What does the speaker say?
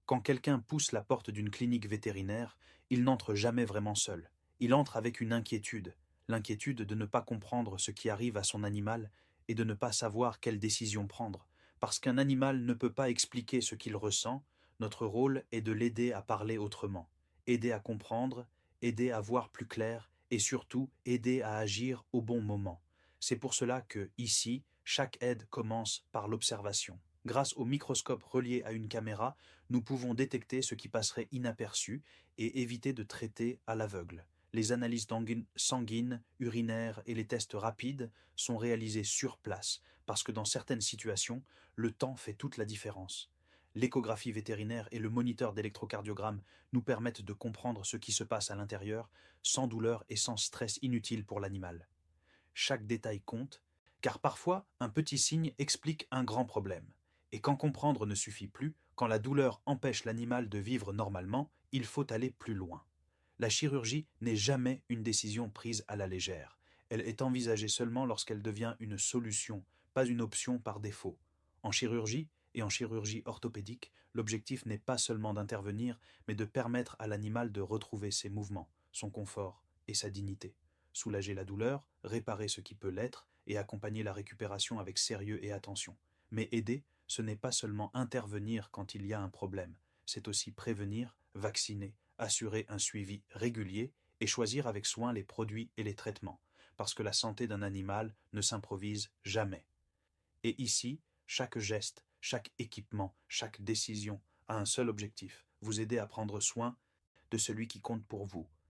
Quand quelqu'un pousse la porte d'une clinique vétérinaire, il n'entre jamais vraiment seul. Il entre avec une inquiétude, l'inquiétude de ne pas comprendre ce qui arrive à son animal et de ne pas savoir quelle décision prendre. Parce qu'un animal ne peut pas expliquer ce qu'il ressent, notre rôle est de l'aider à parler autrement, aider à comprendre, aider à voir plus clair et surtout aider à agir au bon moment. C'est pour cela que, ici, chaque aide commence par l'observation. Grâce au microscope relié à une caméra, nous pouvons détecter ce qui passerait inaperçu et éviter de traiter à l'aveugle. Les analyses sanguines, urinaires et les tests rapides sont réalisés sur place parce que dans certaines situations, le temps fait toute la différence. L'échographie vétérinaire et le moniteur d'électrocardiogramme nous permettent de comprendre ce qui se passe à l'intérieur sans douleur et sans stress inutile pour l'animal. Chaque détail compte, car parfois un petit signe explique un grand problème. Et quand comprendre ne suffit plus, quand la douleur empêche l'animal de vivre normalement, il faut aller plus loin. La chirurgie n'est jamais une décision prise à la légère. Elle est envisagée seulement lorsqu'elle devient une solution, pas une option par défaut. En chirurgie et en chirurgie orthopédique, l'objectif n'est pas seulement d'intervenir, mais de permettre à l'animal de retrouver ses mouvements, son confort et sa dignité. Soulager la douleur, réparer ce qui peut l'être et accompagner la récupération avec sérieux et attention. Mais aider, ce n'est pas seulement intervenir quand il y a un problème, c'est aussi prévenir, vacciner, assurer un suivi régulier et choisir avec soin les produits et les traitements, parce que la santé d'un animal ne s'improvise jamais. Et ici, chaque geste, chaque équipement, chaque décision a un seul objectif, vous aider à prendre soin de celui qui compte pour vous,